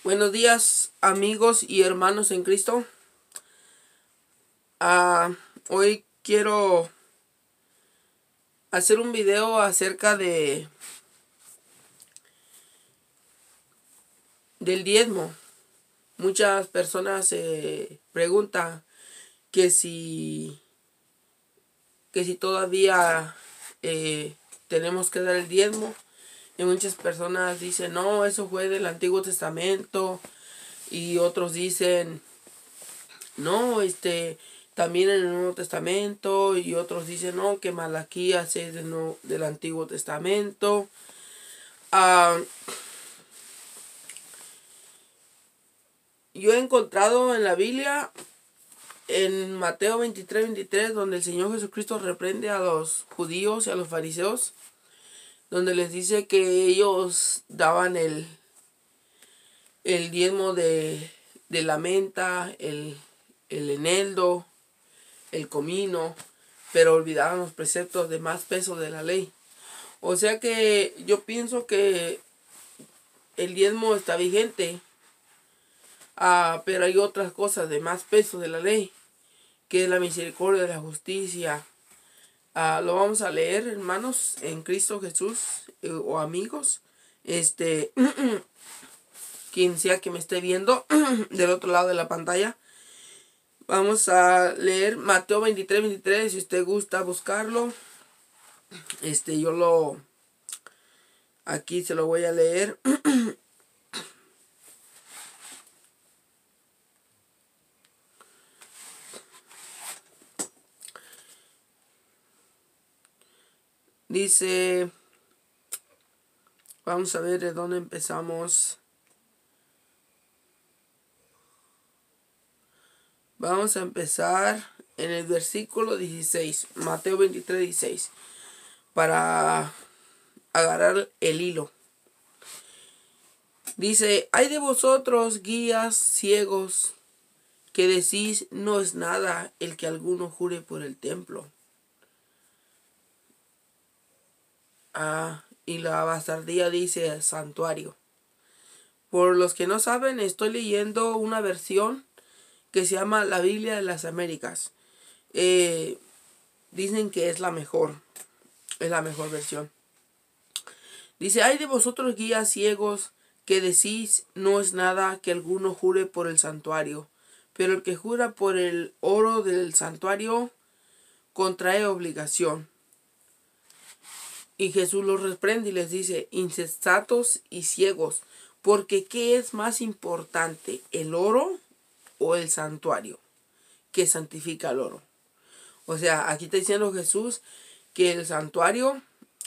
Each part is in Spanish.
Buenos días, amigos y hermanos en Cristo. Hoy quiero hacer un video acerca del diezmo. Muchas personas se preguntan que si todavía tenemos que dar el diezmo. Y muchas personas dicen, no, eso fue del Antiguo Testamento. Y otros dicen, no, también en el Nuevo Testamento. Y otros dicen, no, que Malaquías es del Antiguo Testamento. Yo he encontrado en la Biblia, en Mateo 23, donde el Señor Jesucristo reprende a los judíos y a los fariseos, donde les dice que ellos daban el diezmo de la menta, el eneldo, el comino, pero olvidaban los preceptos de más peso de la ley. O sea que yo pienso que el diezmo está vigente, pero hay otras cosas de más peso de la ley, que es la misericordia, la justicia. Lo vamos a leer, hermanos, en Cristo Jesús, o amigos, quien sea que me esté viendo del otro lado de la pantalla. Vamos a leer Mateo 23, si usted gusta buscarlo. Aquí se lo voy a leer. Dice, vamos a ver de dónde empezamos. Vamos a empezar en el versículo 16, Mateo 23:16, para agarrar el hilo. Dice, hay de vosotros, guías ciegos, que decís, no es nada el que alguno jure por el templo. Y la bastardía dice santuario. Por los que no saben, estoy leyendo una versión que se llama la Biblia de las Américas. Dicen que es la mejor versión. Dice, hay de vosotros, guías ciegos, que decís, no es nada que alguno jure por el santuario, pero el que jura por el oro del santuario contrae obligación. Y Jesús los reprende y les dice, insensatos y ciegos, porque ¿qué es más importante, el oro o el santuario que santifica el oro? O sea, aquí está diciendo Jesús que el santuario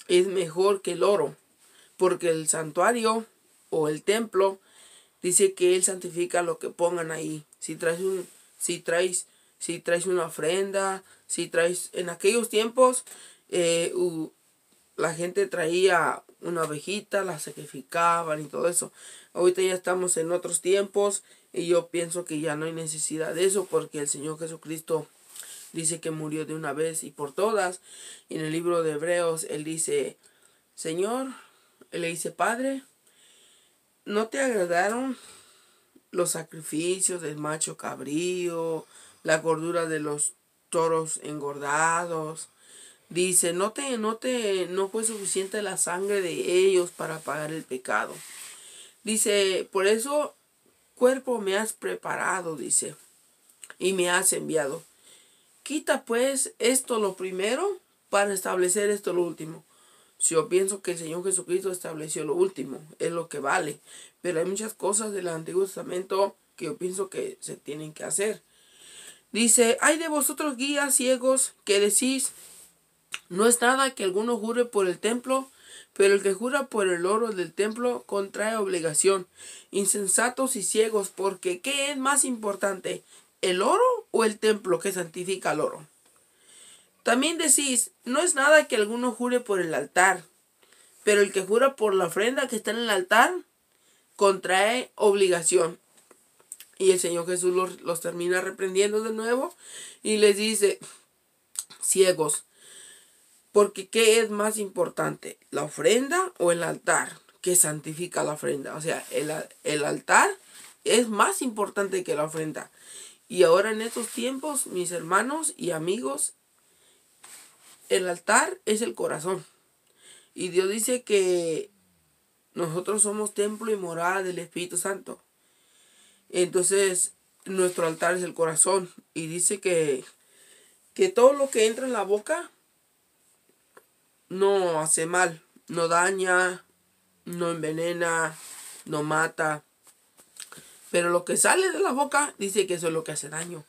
es mejor que el oro, porque el santuario o el templo dice que él santifica lo que pongan ahí. Si traes una ofrenda, en aquellos tiempos la gente traía una ovejita, la sacrificaban y todo eso. Ahorita ya estamos en otros tiempos y yo pienso que ya no hay necesidad de eso, porque el Señor Jesucristo dice que murió de una vez y por todas. Y en el libro de Hebreos él dice, Señor, él le dice, Padre, ¿no te agradaron los sacrificios del macho cabrío, la gordura de los toros engordados? Dice, no fue suficiente la sangre de ellos para pagar el pecado. Dice, por eso cuerpo me has preparado, dice, y me has enviado. Quita pues esto lo primero para establecer esto lo último. Si yo pienso que el Señor Jesucristo estableció lo último, es lo que vale. Pero hay muchas cosas del Antiguo Testamento que yo pienso que se tienen que hacer. Dice, hay de vosotros, guías ciegos, que decís, no es nada que alguno jure por el templo, pero el que jura por el oro del templo contrae obligación. Insensatos y ciegos, porque ¿qué es más importante, el oro o el templo que santifica el oro? También decís, no es nada que alguno jure por el altar, pero el que jura por la ofrenda que está en el altar contrae obligación. Y el Señor Jesús los termina reprendiendo de nuevo y les dice, ciegos, porque ¿qué es más importante, la ofrenda o el altar que santifica la ofrenda? O sea, el altar es más importante que la ofrenda. Y ahora en estos tiempos, mis hermanos y amigos, el altar es el corazón. Y Dios dice que nosotros somos templo y morada del Espíritu Santo. Entonces, nuestro altar es el corazón. Y dice que todo lo que entra en la boca no hace mal, no daña, no envenena, no mata. Pero lo que sale de la boca dice que eso es lo que hace daño.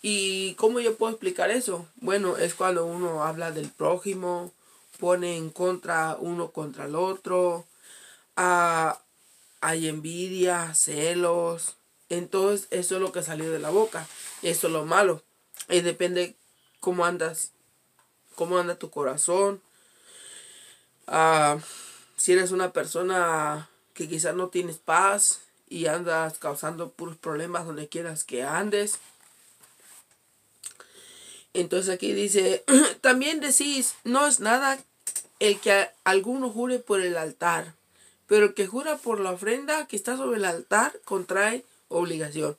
¿Y cómo yo puedo explicar eso? Bueno, es cuando uno habla del prójimo, pone en contra uno contra el otro, hay envidia, celos. Entonces eso es lo que salió de la boca. Eso es lo malo. Y depende cómo andas, cómo anda tu corazón. Si eres una persona que quizás no tienes paz y andas causando puros problemas donde quieras que andes. Entonces aquí dice, también decís, no es nada el que alguno jure por el altar, pero el que jura por la ofrenda que está sobre el altar contrae obligación.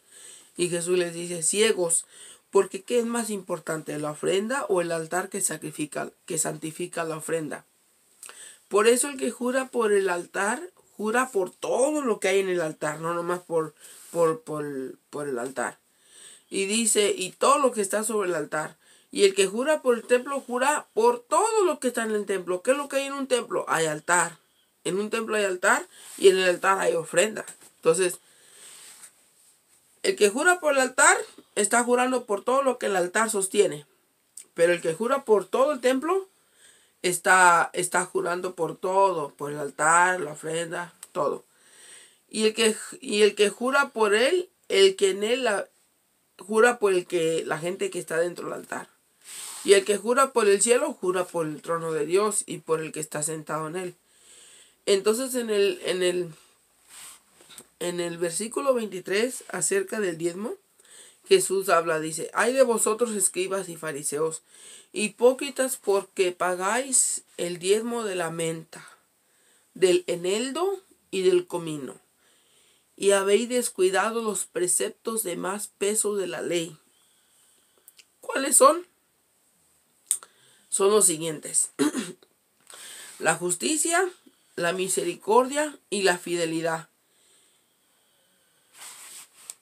Y Jesús les dice, ciegos, porque ¿qué es más importante, la ofrenda o el altar que santifica la ofrenda? Por eso el que jura por el altar, jura por todo lo que hay en el altar, no nomás por el altar. Y dice, y todo lo que está sobre el altar. Y el que jura por el templo, jura por todo lo que está en el templo. ¿Qué es lo que hay en un templo? Hay altar. En un templo hay altar y en el altar hay ofrenda. Entonces, el que jura por el altar está jurando por todo lo que el altar sostiene. Pero el que jura por todo el templo está jurando por todo. Por el altar, la ofrenda, todo. Y el que jura por él, el que en él jura por la gente que está dentro del altar. Y el que jura por el cielo, jura por el trono de Dios y por el que está sentado en él. Entonces en el versículo 23, acerca del diezmo, Jesús habla, dice, ay de vosotros escribas y fariseos, hipócritas, porque pagáis el diezmo de la menta, del eneldo y del comino, y habéis descuidado los preceptos de más peso de la ley. ¿Cuáles son? Son los siguientes: la justicia, la misericordia y la fidelidad.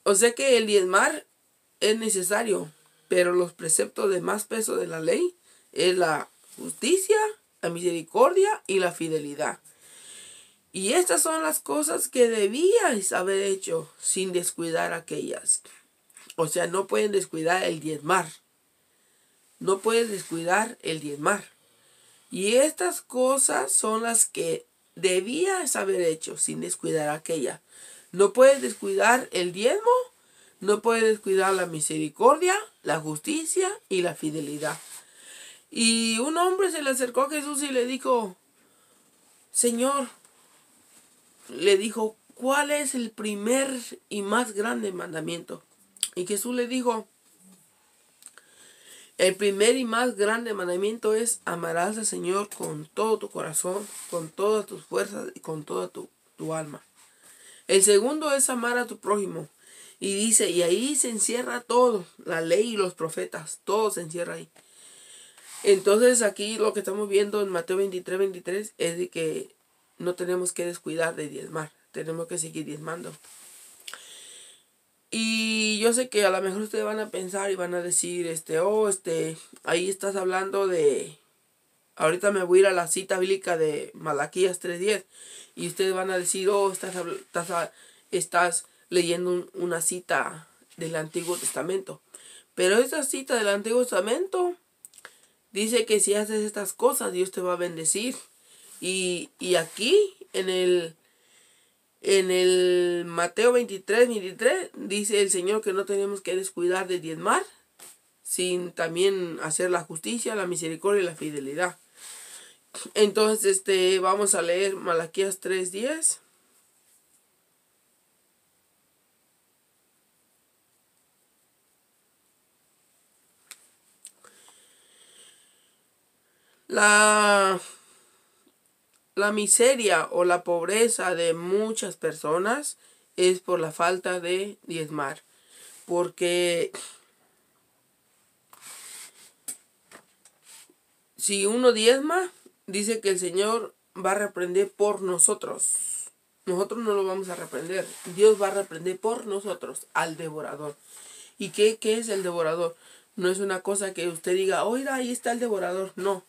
O sea que el diezmar es necesario, pero los preceptos de más peso de la ley es la justicia, la misericordia y la fidelidad. Y estas son las cosas que debíais haber hecho sin descuidar aquellas. O sea, no pueden descuidar el diezmar. No puedes descuidar el diezmar. Y estas cosas son las que debías haber hecho sin descuidar aquella. No puedes descuidar el diezmo, no puedes descuidar la misericordia, la justicia y la fidelidad. Y un hombre se le acercó a Jesús y le dijo, Señor, le dijo, ¿cuál es el primer y más grande mandamiento? Y Jesús le dijo, el primer y más grande mandamiento es amarás al Señor con todo tu corazón, con todas tus fuerzas y con toda tu alma. El segundo es amar a tu prójimo. Y dice, y ahí se encierra todo, la ley y los profetas, todo se encierra ahí. Entonces aquí lo que estamos viendo en Mateo 23 es de que no tenemos que descuidar de diezmar, tenemos que seguir diezmando. Y yo sé que a lo mejor ustedes van a pensar y van a decir, ahí estás hablando de, ahorita me voy a ir a la cita bíblica de Malaquías 3:10, y ustedes van a decir, estás leyendo una cita del Antiguo Testamento. Pero esa cita del Antiguo Testamento dice que si haces estas cosas, Dios te va a bendecir. Y aquí, en el Mateo 23, dice el Señor que no tenemos que descuidar de diezmar, sin también hacer la justicia, la misericordia y la fidelidad. Entonces, vamos a leer Malaquías 3:10. La miseria o la pobreza de muchas personas es por la falta de diezmar. Porque si uno diezma, dice que el Señor va a reprender por nosotros. Nosotros no lo vamos a reprender. Dios va a reprender por nosotros al devorador. ¿Y qué es el devorador? No es una cosa que usted diga, oiga, ahí está el devorador. No.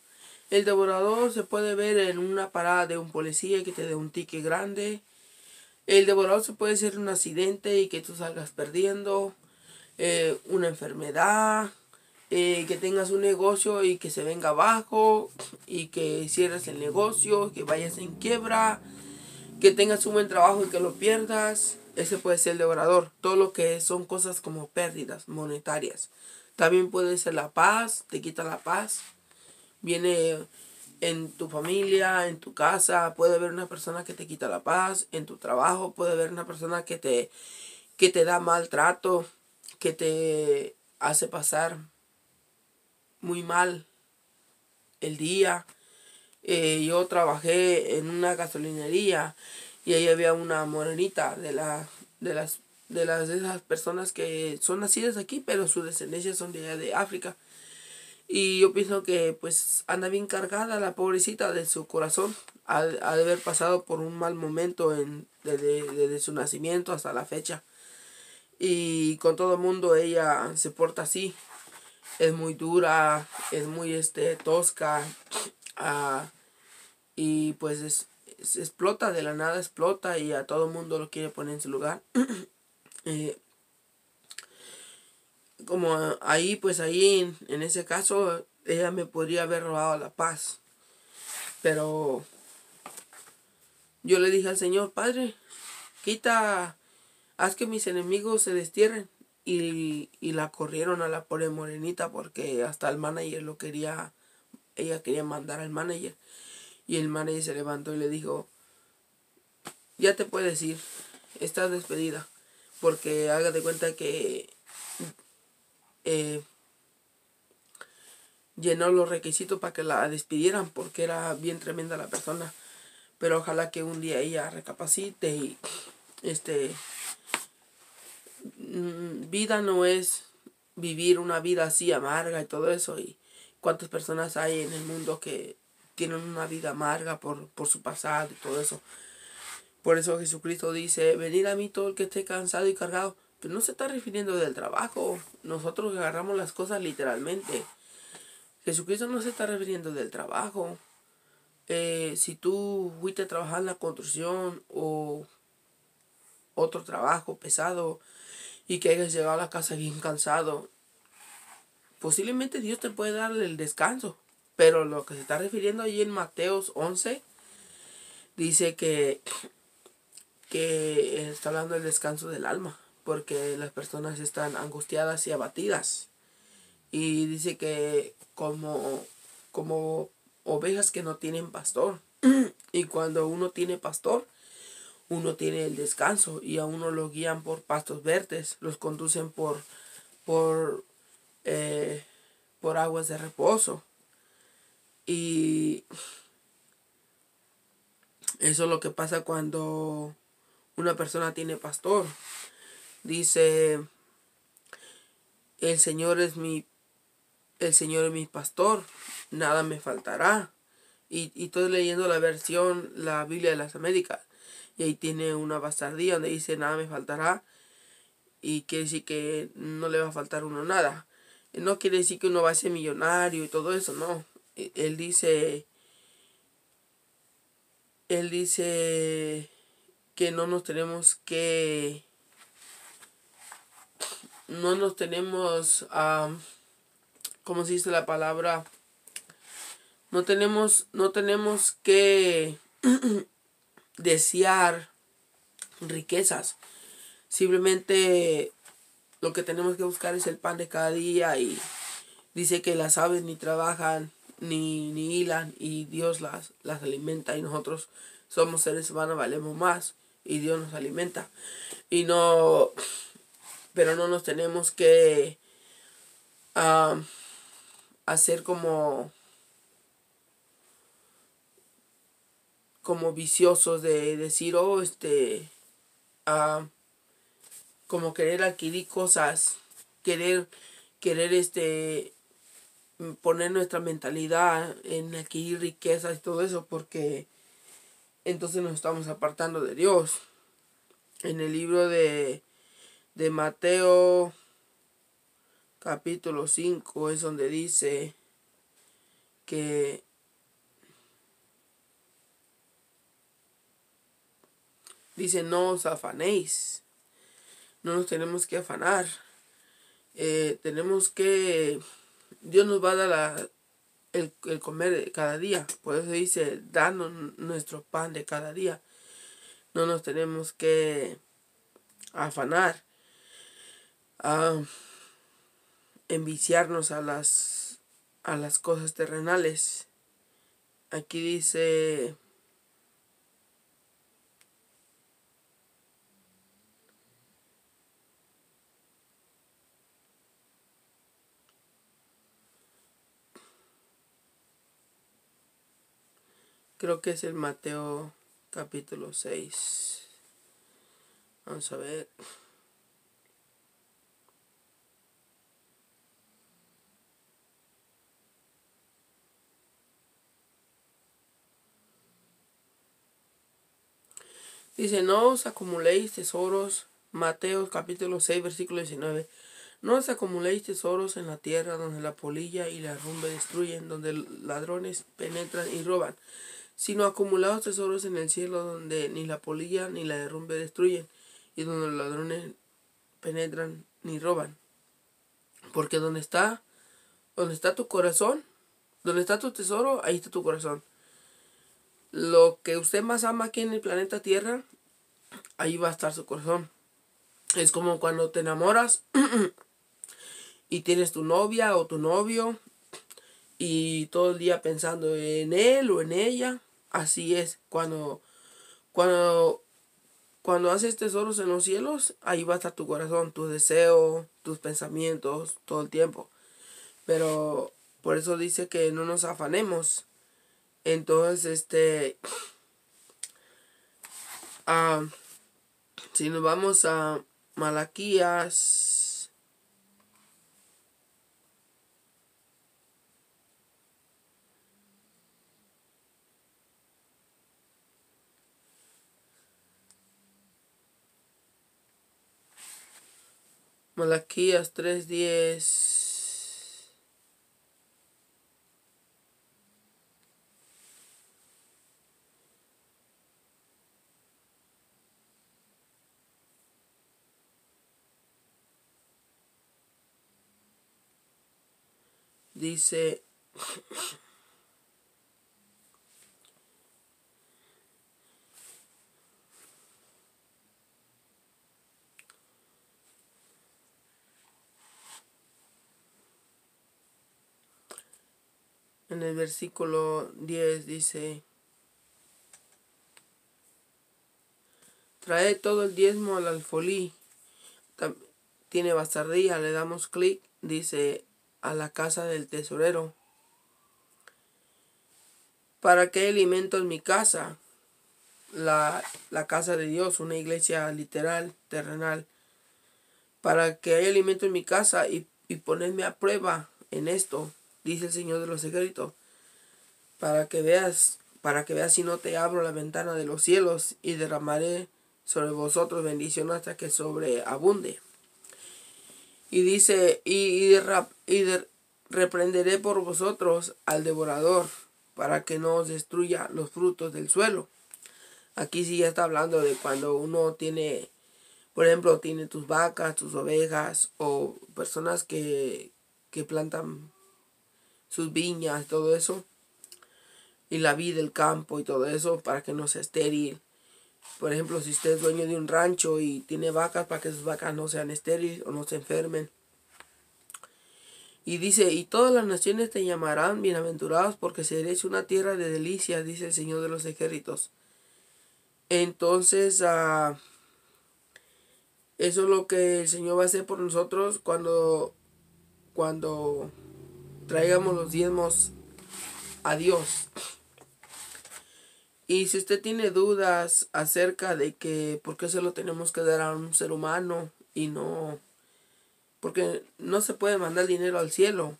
El devorador se puede ver en una parada de un policía que te dé un ticket grande. El devorador se puede ser un accidente y que tú salgas perdiendo. Una enfermedad. Que tengas un negocio y que se venga abajo. Y que cierres el negocio. Que vayas en quiebra. Que tengas un buen trabajo y que lo pierdas. Ese puede ser el devorador. Todo lo que son cosas como pérdidas monetarias. También puede ser la paz. Te quita la paz. Viene en tu familia, en tu casa. Puede haber una persona que te quita la paz. En tu trabajo puede haber una persona que te da maltrato. Que te hace pasar muy mal el día. Yo trabajé en una gasolinería y ahí había una morenita de esas personas que son nacidas aquí, pero su descendencia son de allá de África. Y yo pienso que pues anda bien cargada la pobrecita de su corazón. Ha de haber pasado por un mal momento desde su nacimiento hasta la fecha. Y con todo el mundo ella se porta así. Es muy dura, es muy tosca. Y pues explota, de la nada explota y a todo el mundo lo quiere poner en su lugar. Como ahí, pues ahí en ese caso, ella me podría haber robado la paz. Pero yo le dije al Señor, Padre, haz que mis enemigos se destierren. Y la corrieron a la pobre morenita porque hasta el manager ella quería mandar al manager. Y el manager se levantó y le dijo, ya te puedes ir, estás despedida. Porque haga de cuenta que llenó los requisitos para que la despidieran porque era bien tremenda la persona. Pero ojalá que un día ella recapacite y vida no es vivir una vida así amarga y todo eso. Y cuántas personas hay en el mundo que tienen una vida amarga por su pasado y todo eso. Por eso Jesucristo dice, venid a mí todo el que esté cansado y cargado. Pero no se está refiriendo del trabajo. Nosotros agarramos las cosas literalmente. Jesucristo no se está refiriendo del trabajo. Si tú fuiste a trabajar en la construcción o otro trabajo pesado y que hayas llegado a la casa bien cansado, posiblemente Dios te puede dar el descanso. Pero lo que se está refiriendo allí en Mateos 11 dice que está hablando del descanso del alma, porque las personas están angustiadas y abatidas. Y dice que como ovejas que no tienen pastor. Y cuando uno tiene pastor, uno tiene el descanso y a uno lo guían por pastos verdes, los conducen por aguas de reposo. Y eso es lo que pasa cuando una persona tiene pastor. Dice, el Señor es mi pastor, nada me faltará. Y estoy leyendo la Biblia de las Américas. Y ahí tiene una bastardía donde dice nada me faltará. Y quiere decir que no le va a faltar a uno nada. No quiere decir que uno va a ser millonario y todo eso, no. Él dice que no nos tenemos, ¿cómo se dice la palabra? No tenemos que desear riquezas. Simplemente lo que tenemos que buscar es el pan de cada día. Y dice que las aves ni trabajan ni hilan y Dios las alimenta. Y nosotros somos seres humanos, valemos más y Dios nos alimenta. Pero no nos tenemos que hacer como viciosos de decir, como querer adquirir cosas, querer poner nuestra mentalidad en adquirir riquezas y todo eso, porque entonces nos estamos apartando de Dios. En el libro de Mateo capítulo 5 es donde dice que no os afanéis, no nos tenemos que afanar, tenemos que, Dios nos va a dar el comer de cada día, por eso dice, danos nuestro pan de cada día, no nos tenemos que afanar, enviciarnos a las cosas terrenales. Aquí dice, creo que es el Mateo capítulo 6. Vamos a ver. Dice, no os acumuléis tesoros, Mateo capítulo 6, versículo 19. No os acumuléis tesoros en la tierra donde la polilla y la rumbe destruyen, donde ladrones penetran y roban, sino acumulaos tesoros en el cielo donde ni la polilla ni la derrumbe destruyen, y donde los ladrones penetran ni roban. Porque donde está tu corazón, donde está tu tesoro, ahí está tu corazón. Lo que usted más ama aquí en el planeta Tierra, ahí va a estar su corazón. Es como cuando te enamoras y tienes tu novia o tu novio y todo el día pensando en él o en ella. Así es, cuando haces tesoros en los cielos, ahí va a estar tu corazón, tu deseo, tus pensamientos, todo el tiempo. Pero por eso dice que no nos afanemos. Entonces, si nos vamos a Malaquías, Malaquías 3:10. Dice, en el versículo 10 dice, trae todo el diezmo al alfolí. Tiene bastardía, le damos clic, dice, a la casa del tesorero. ¿Para qué alimento en mi casa? La casa de Dios, una iglesia literal, terrenal. Para que haya alimento en mi casa y ponerme a prueba en esto, dice el Señor de los ejércitos, para que veas si no te abro la ventana de los cielos y derramaré sobre vosotros bendición hasta que sobreabunde. Y dice, reprenderé por vosotros al devorador, para que no os destruya los frutos del suelo. Aquí sí ya está hablando de cuando uno tiene, por ejemplo, tiene tus vacas, tus ovejas, o personas que plantan sus viñas, todo eso, y la vida del campo y todo eso, para que no sea estéril. Por ejemplo, si usted es dueño de un rancho y tiene vacas, para que sus vacas no sean estériles o no se enfermen. Y dice, y todas las naciones te llamarán bienaventurados, porque seréis una tierra de delicias, dice el Señor de los ejércitos. Entonces, eso es lo que el Señor va a hacer por nosotros cuando traigamos los diezmos a Dios. Y si usted tiene dudas acerca de que por qué se lo tenemos que dar a un ser humano y no, porque no se puede mandar dinero al cielo.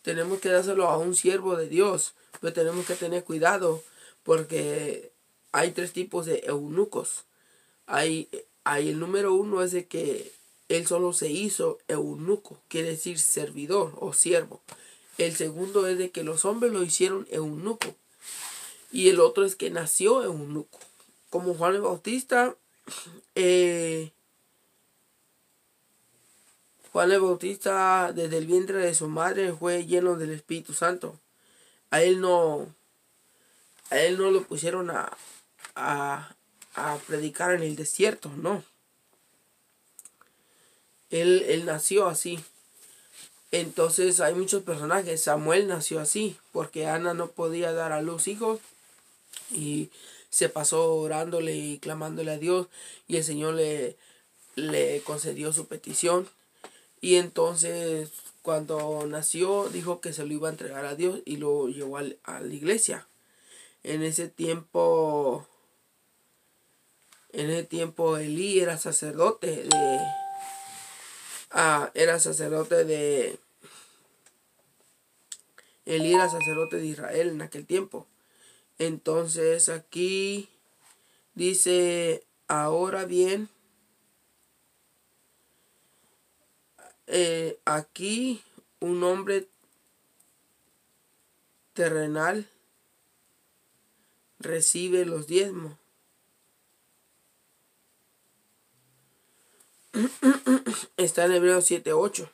Tenemos que dárselo a un siervo de Dios, pero tenemos que tener cuidado porque hay 3 tipos de eunucos. Hay el número 1 es de que él solo se hizo eunuco, quiere decir servidor o siervo. El segundo es de que los hombres lo hicieron eunuco. Y el otro es que nació eunuco. Como Juan el Bautista, Juan el Bautista desde el vientre de su madre fue lleno del Espíritu Santo. A él no lo pusieron a predicar en el desierto, no. Él nació así. Entonces hay muchos personajes. Samuel nació así, porque Ana no podía dar a luz hijos y se pasó orándole y clamándole a Dios, y el Señor le concedió su petición. Y entonces cuando nació dijo que se lo iba a entregar a Dios y lo llevó a la iglesia. En ese tiempo Elí era sacerdote Elí era sacerdote de Israel en aquel tiempo. Entonces aquí dice, ahora bien, aquí un hombre terrenal recibe los diezmos. Está en Hebreos 7:8.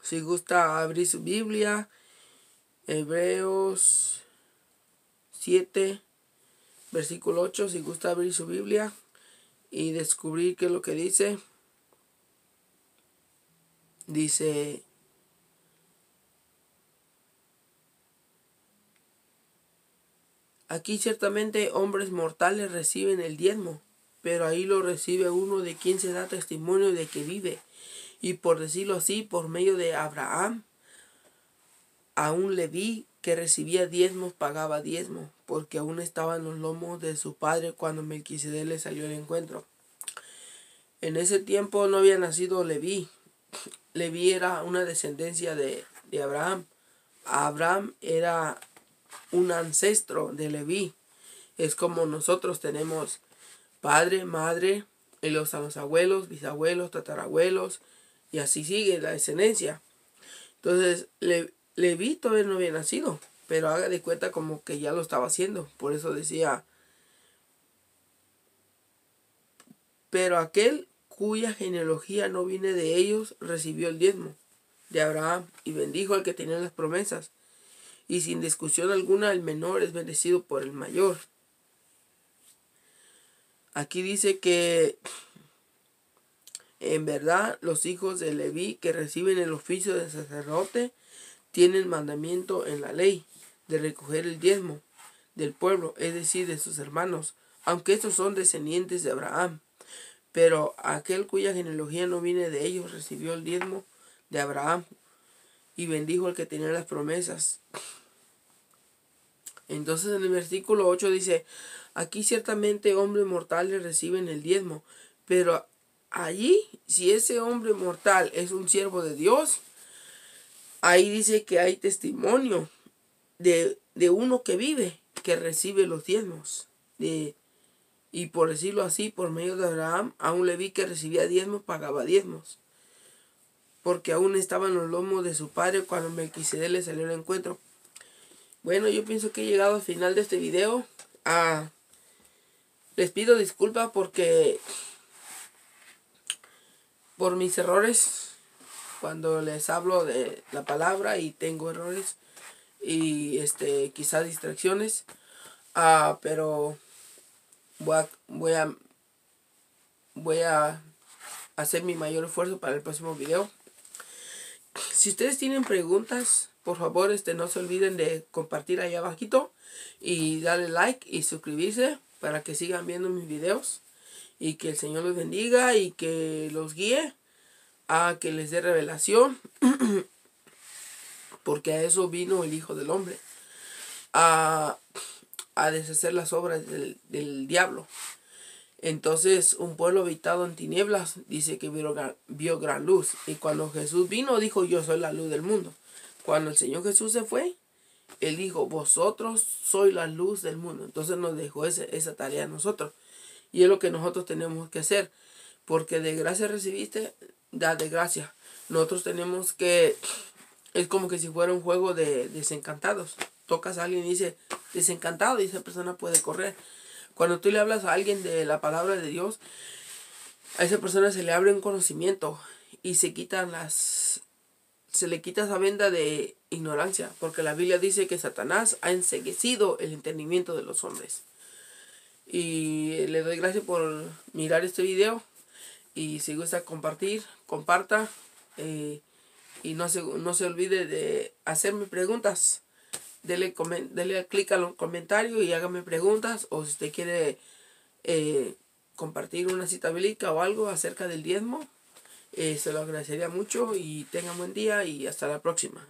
Si gusta abrir su Biblia, Hebreos 7, versículo 8, si gusta abrir su Biblia y descubrir qué es lo que dice. Dice, aquí ciertamente hombres mortales reciben el diezmo, pero ahí lo recibe uno de quien se da testimonio de que vive. Y por decirlo así, por medio de Abraham, a un Leví que recibía diezmos pagaba diezmo, porque aún estaba en los lomos de su padre cuando Melquisedec le salió al encuentro. En ese tiempo no había nacido Leví. Leví era una descendencia de Abraham. Abraham era un ancestro de Leví. Es como nosotros tenemos padre, madre, y a los abuelos, bisabuelos, tatarabuelos, y así sigue la descendencia. Entonces, Leví todavía no había nacido, pero haga de cuenta como que ya lo estaba haciendo. Por eso decía, pero aquel cuya genealogía no viene de ellos recibió el diezmo de Abraham y bendijo al que tenía las promesas. Y sin discusión alguna el menor es bendecido por el mayor. Aquí dice que en verdad los hijos de Leví que reciben el oficio de sacerdote tienen mandamiento en la ley de recoger el diezmo del pueblo, es decir, de sus hermanos, aunque estos son descendientes de Abraham. Pero aquel cuya genealogía no viene de ellos recibió el diezmo de Abraham y bendijo al que tenía las promesas. Entonces en el versículo 8 dice, aquí ciertamente hombres mortales reciben el diezmo, pero allí, si ese hombre mortal es un siervo de Dios, ahí dice que hay testimonio de uno que vive, que recibe los diezmos. Y por decirlo así, por medio de Abraham, a un Leví que recibía diezmos, pagaba diezmos. Porque aún estaba en los lomos de su padre cuando Melquisedec le salió al encuentro. Bueno, yo pienso que he llegado al final de este video. Les pido disculpas porque por mis errores cuando les hablo de la palabra y tengo errores y quizás distracciones. Pero voy a hacer mi mayor esfuerzo para el próximo video. Si ustedes tienen preguntas, por favor no se olviden de compartir ahí abajito y darle like y suscribirse para que sigan viendo mis videos y que el Señor los bendiga y que los guíe a que les dé revelación porque a eso vino el Hijo del Hombre. a, a deshacer las obras del diablo. Entonces un pueblo habitado en tinieblas dice que vio gran luz. Y cuando Jesús vino dijo, yo soy la luz del mundo. Cuando el Señor Jesús se fue, Él dijo, vosotros sois la luz del mundo. Entonces nos dejó esa tarea a nosotros. Y es lo que nosotros tenemos que hacer. Porque de gracia recibiste, da de gracia. Nosotros tenemos que... Es como que si fuera un juego de desencantados. Tocas a alguien y dice desencantado y esa persona puede correr. Cuando tú le hablas a alguien de la palabra de Dios, a esa persona se le abre un conocimiento y se le quita esa venda de ignorancia, porque la Biblia dice que Satanás ha enceguecido el entendimiento de los hombres. Y le doy gracias por mirar este video y si gusta compartir, comparta y no se olvide de hacerme preguntas. Dele clic al comentario y hágame preguntas. O si usted quiere compartir una cita bíblica o algo acerca del diezmo, se lo agradecería mucho. Y tenga buen día y hasta la próxima.